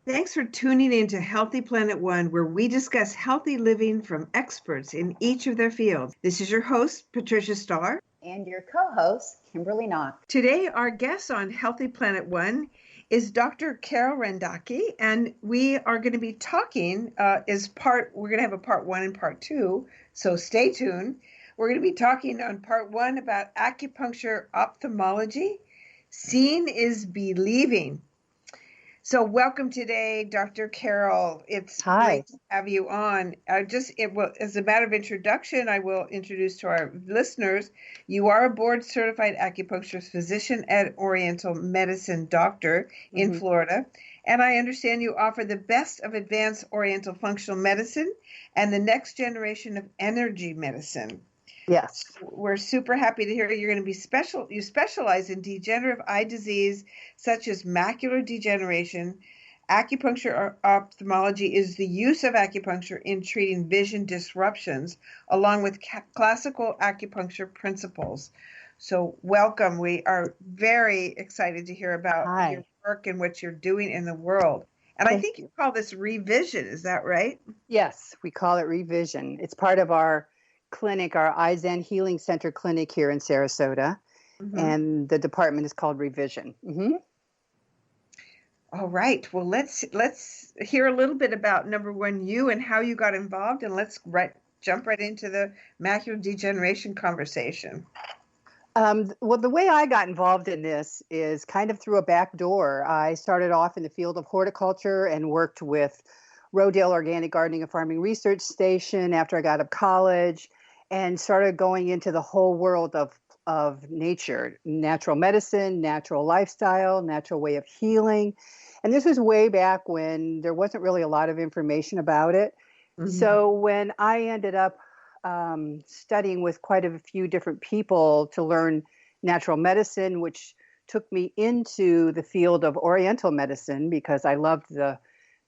Thanks for tuning in to Healthy Planet One, where we discuss healthy living from experts in each of their fields. This is your host, Patricia Starr. And your co-host, Kimberly Knox. Today, our guest on Healthy Planet One is Dr. Carol Randaci, and we are going to be talking we're going to have a part one and part two, so stay tuned. We're going to be talking on part one about acupuncture ophthalmology. Seeing is believing. So welcome today, Dr. Carol. It's great to have you on. As a matter of introduction, I will introduce to our listeners, you are a board-certified acupuncturist physician at Oriental Medicine doctor in Florida. And I understand you offer the best of advanced Oriental functional medicine and the next generation of energy medicine. Yes. We're super happy to hear you're going to be you specialize in degenerative eye disease, such as macular degeneration. Acupuncture ophthalmology is the use of acupuncture in treating vision disruptions, along with classical acupuncture principles. So welcome. We are very excited to hear about your work and what you're doing in the world. And I think you call this revision. Is that right? Yes, we call it revision. It's part of our clinic, our iZen Healing Center clinic here in Sarasota, and the department is called Revision. All right. Well, let's hear a little bit about, number one, you and how you got involved, and let's jump right into the macular degeneration conversation. Well, the way I got involved in this is kind of through a back door. I started off in the field of horticulture and worked with Rodale Organic Gardening and Farming Research Station after I got out of college, and started going into the whole world of nature, natural medicine, natural lifestyle, natural way of healing. And this was way back when there wasn't really a lot of information about it. So when I ended up studying with quite a few different people to learn natural medicine, which took me into the field of Oriental medicine because I loved the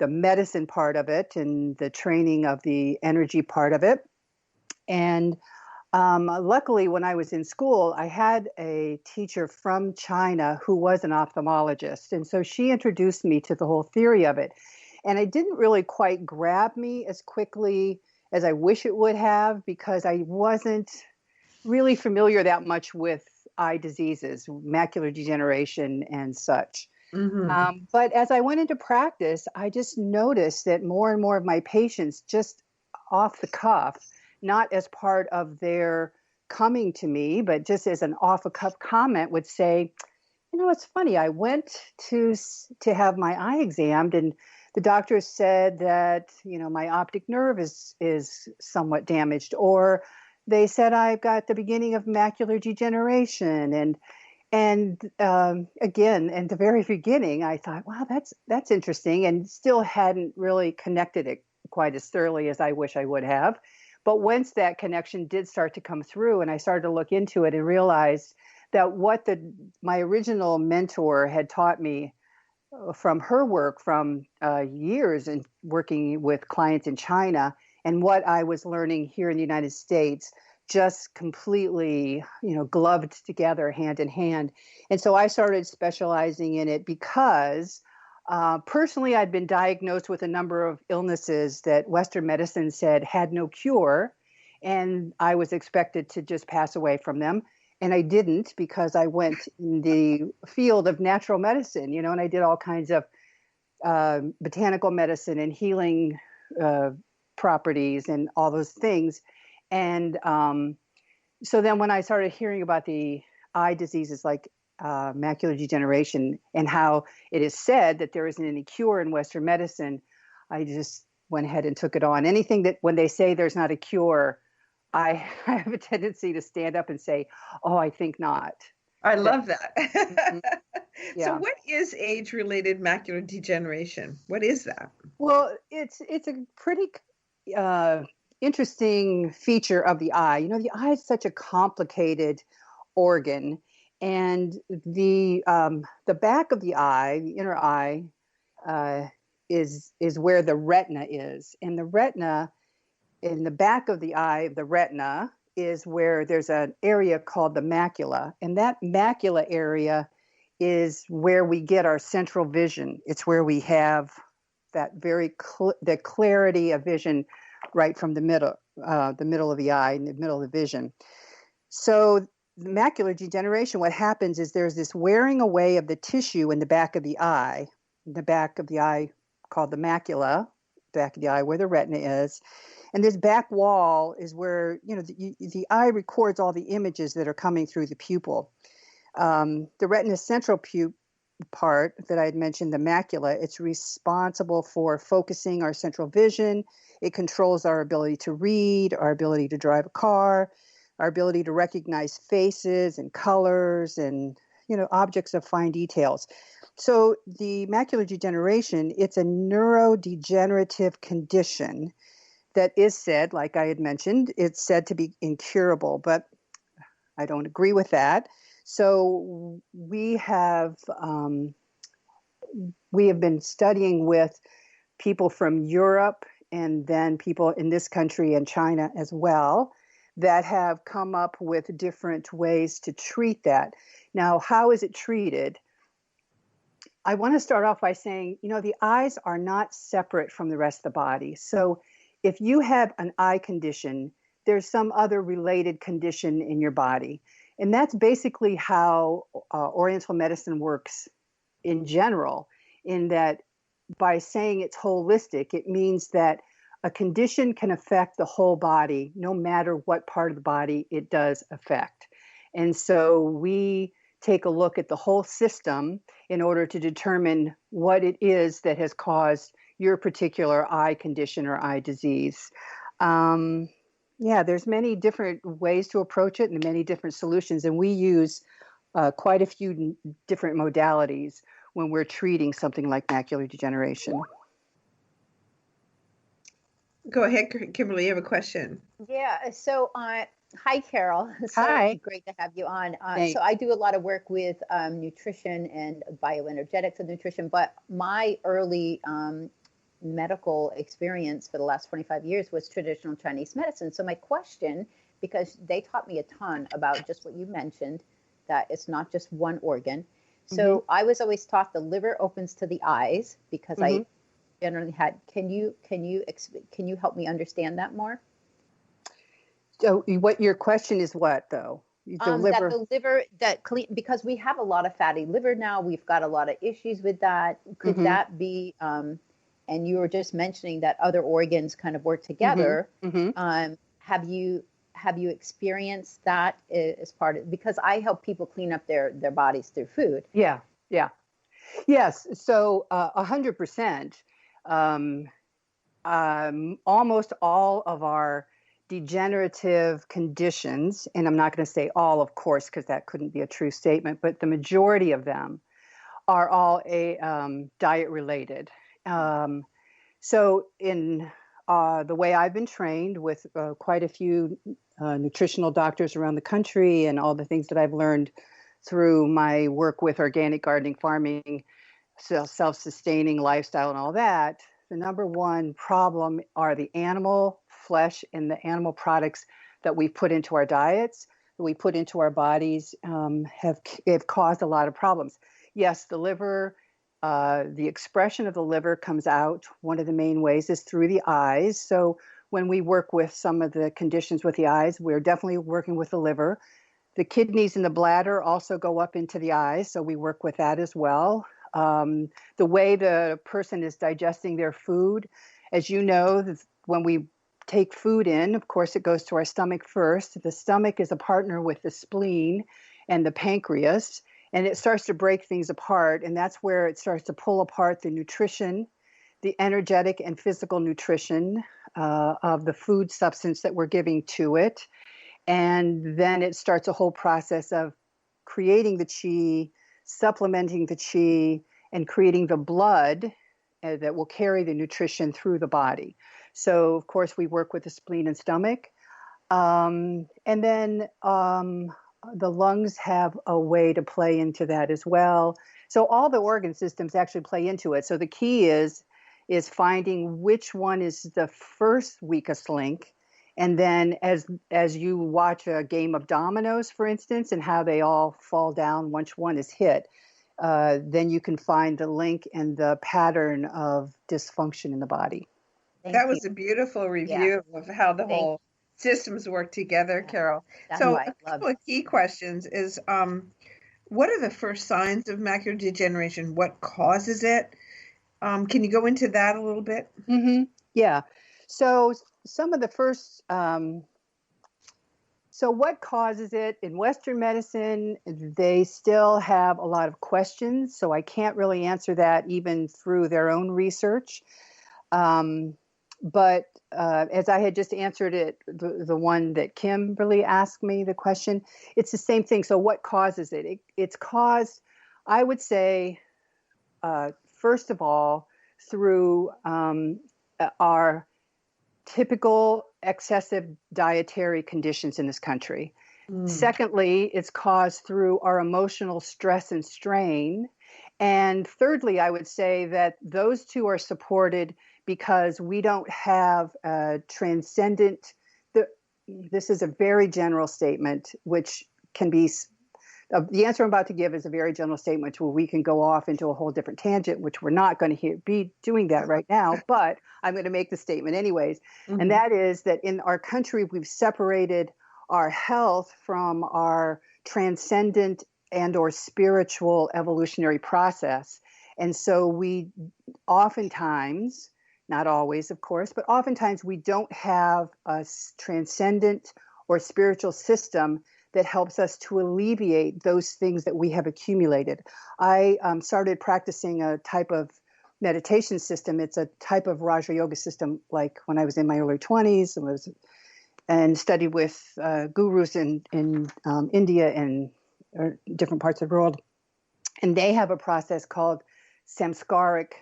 medicine part of it and the training of the energy part of it. And luckily, when I was in school, I had a teacher from China who was an ophthalmologist. And so she introduced me to the whole theory of it. And it didn't really quite grab me as quickly as I wish it would have, because I wasn't really familiar that much with eye diseases, macular degeneration and such. But as I went into practice, I just noticed that more and more of my patients, just off the cuff, not as part of their coming to me, but just as an off-the-cuff comment, would say, it's funny, I went to have my eye examined, and the doctor said that, my optic nerve is somewhat damaged, or they said I've got the beginning of macular degeneration. And again, at the very beginning, I thought, wow, that's interesting, and still hadn't really connected it quite as thoroughly as I wish I would have. But once that connection did start to come through, and I started to look into it and realized that what my original mentor had taught me from her work from years in working with clients in China, and what I was learning here in the United States, just completely, gloved together hand in hand. And so I started specializing in it because personally, I'd been diagnosed with a number of illnesses that Western medicine said had no cure, and I was expected to just pass away from them. And I didn't, because I went in the field of natural medicine, and I did all kinds of botanical medicine and healing properties and all those things. And so then when I started hearing about the eye diseases like macular degeneration and how it is said that there isn't any cure in Western medicine, I just went ahead and took it on. Anything that when they say there's not a cure, I have a tendency to stand up and say, oh, I think not. I love that. Yeah. So what is age-related macular degeneration? What is that? Well, it's a pretty interesting feature of the eye. The eye is such a complicated organ. And the back of the eye, the inner eye, is where the retina is. And the retina, in the back of the eye, the retina, is where there's an area called the macula. And that macula area is where we get our central vision. It's where we have that the clarity of vision right from the middle of the eye and the middle of the vision. So the macular degeneration, what happens is there's this wearing away of the tissue in the back of the eye called the macula, back of the eye where the retina is. And this back wall is where, the eye records all the images that are coming through the pupil. The retina's central part that I had mentioned, the macula, it's responsible for focusing our central vision. It controls our ability to read, our ability to drive a car, our ability to recognize faces and colors and, objects of fine details. So the macular degeneration, it's a neurodegenerative condition that is said, like I had mentioned, it's said to be incurable, but I don't agree with that. So we have been studying with people from Europe and then people in this country and China as well that have come up with different ways to treat that. Now, how is it treated? I want to start off by saying, the eyes are not separate from the rest of the body. So if you have an eye condition, there's some other related condition in your body. And that's basically how Oriental medicine works in general, in that by saying it's holistic, it means that a condition can affect the whole body, no matter what part of the body it does affect. And so we take a look at the whole system in order to determine what it is that has caused your particular eye condition or eye disease. There's many different ways to approach it and many different solutions. And we use quite a few different modalities when we're treating something like macular degeneration. Go ahead, Kimberly, you have a question. Yeah, so hi, Carol. Hi. Great to have you on. Thanks. So I do a lot of work with nutrition and bioenergetics of nutrition, but my early medical experience for the last 25 years was traditional Chinese medicine. So my question, because they taught me a ton about just what you mentioned, that it's not just one organ. So I was always taught the liver opens to the eyes because I generally had. Can you help me understand that more? So what your question is what though? That the liver because we have a lot of fatty liver now. We've got a lot of issues with that. Could that be? And you were just mentioning that other organs kind of work together. Have you experienced that as part of, because I help people clean up their bodies through food? Yeah. Yes. So 100%. Almost all of our degenerative conditions, and I'm not going to say all, of course, because that couldn't be a true statement, but the majority of them are all diet related. So in the way I've been trained with quite a few nutritional doctors around the country and all the things that I've learned through my work with organic gardening, farming, self-sustaining lifestyle and all that, the number one problem are the animal flesh and the animal products that we put into our diets, that we put into our bodies, have caused a lot of problems. Yes, the liver, the expression of the liver comes out. One of the main ways is through the eyes. So when we work with some of the conditions with the eyes, we're definitely working with the liver. The kidneys and the bladder also go up into the eyes, so we work with that as well. The way the person is digesting their food, as you know, when we take food in, of course, it goes to our stomach first. The stomach is a partner with the spleen and the pancreas, and it starts to break things apart. And that's where it starts to pull apart the nutrition, the energetic and physical nutrition of the food substance that we're giving to it. And then it starts a whole process of creating the qi, supplementing the qi, and creating the blood that will carry the nutrition through the body. So, of course, we work with the spleen and stomach. And then the lungs have a way to play into that as well. So all the organ systems actually play into it. So the key is finding which one is the first weakest link. And then as you watch a game of dominoes, for instance, and how they all fall down once one is hit, then you can find the link and the pattern of dysfunction in the body. That was a beautiful review of how the whole systems work together, Carol. So a couple of key questions is, what are the first signs of macular degeneration? What causes it? Can you go into that a little bit? Mm-hmm. Yeah. So some of the first, so what causes it? In Western medicine, they still have a lot of questions, so I can't really answer that even through their own research. But as I had just answered it, the one that Kimberly asked me the question, it's the same thing. So what causes it? It's caused, I would say, first of all, through our typical excessive dietary conditions in this country. Secondly, it's caused through our emotional stress and strain. And thirdly, I would say that those two are supported because we don't have a transcendent, this is a very general statement, which can be, the answer I'm about to give is a very general statement where we can go off into a whole different tangent, which we're not going to be doing that right now, but I'm going to make the statement anyways. Mm-hmm. And that is that in our country, we've separated our health from our transcendent and or spiritual evolutionary process. And so we oftentimes, not always, of course, but oftentimes we don't have a transcendent or spiritual system that helps us to alleviate those things that we have accumulated. I started practicing a type of meditation system. It's a type of Raja Yoga system, like when I was in my early 20s and studied with gurus in India and different parts of the world. And they have a process called samskaric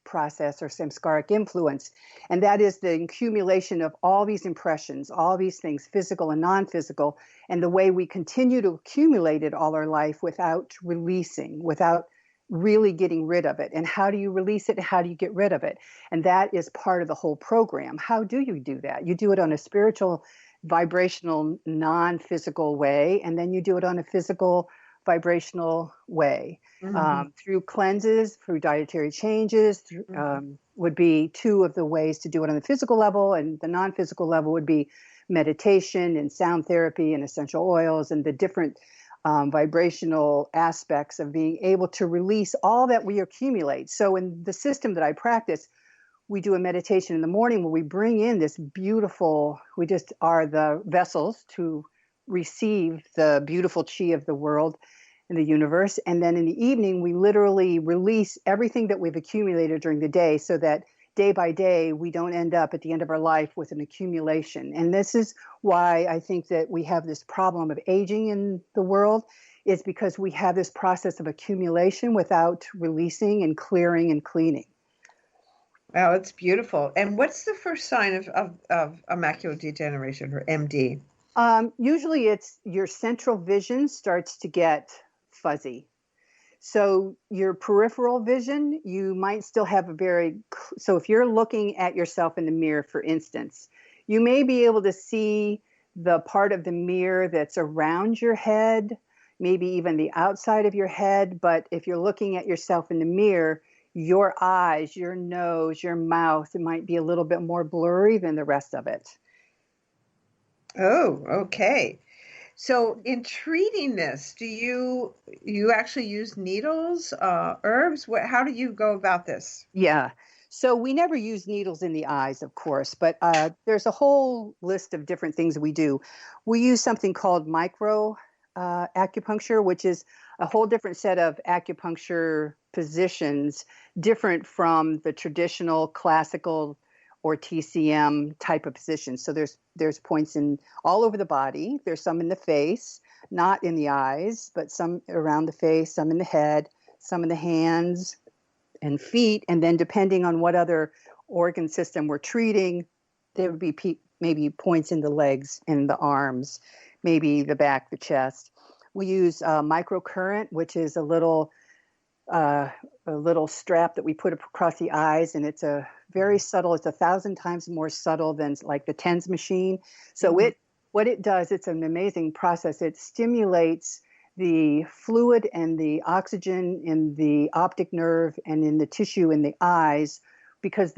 process or samskaric influence. And that is the accumulation of all these impressions, all these things, physical and non-physical, and the way we continue to accumulate it all our life without releasing, without really getting rid of it. And how do you release it? And how do you get rid of it? And that is part of the whole program. How do you do that? You do it on a spiritual, vibrational, non-physical way, and then you do it on a physical, vibrational way. Through cleanses, through dietary changes, would be two of the ways to do it on the physical level, and the non-physical level would be meditation and sound therapy and essential oils and the different vibrational aspects of being able to release all that we accumulate. So in the system that I practice, we do a meditation in the morning where we bring in this beautiful, we just are the vessels to receive the beautiful chi of the world in the universe. And then in the evening, we literally release everything that we've accumulated during the day so that day by day, we don't end up at the end of our life with an accumulation. And this is why I think that we have this problem of aging in the world, is because we have this process of accumulation without releasing and clearing and cleaning. Wow, it's beautiful. And what's the first sign of a macular degeneration, or MD? Usually it's your central vision starts to get fuzzy. So your peripheral vision, you might still have so if you're looking at yourself in the mirror, for instance, you may be able to see the part of the mirror that's around your head, maybe even the outside of your head. But if you're looking at yourself in the mirror, your eyes, your nose, your mouth, it might be a little bit more blurry than the rest of it. Oh, okay. So in treating this, do you actually use needles, herbs? How do you go about this? Yeah. So we never use needles in the eyes, of course, but there's a whole list of different things we do. We use something called micro acupuncture, which is a whole different set of acupuncture positions, different from the traditional classical or TCM type of positions. So there's points in all over the body. There's some in the face, not in the eyes, but some around the face, some in the head, some in the hands and feet. And then depending on what other organ system we're treating, there would be maybe points in the legs and the arms, maybe the back, the chest. We use microcurrent, which is a little strap that we put across the eyes, and it's a very subtle. It's 1,000 times more subtle than like the TENS machine. So what it does, it's an amazing process. It stimulates the fluid and the oxygen in the optic nerve and in the tissue in the eyes, because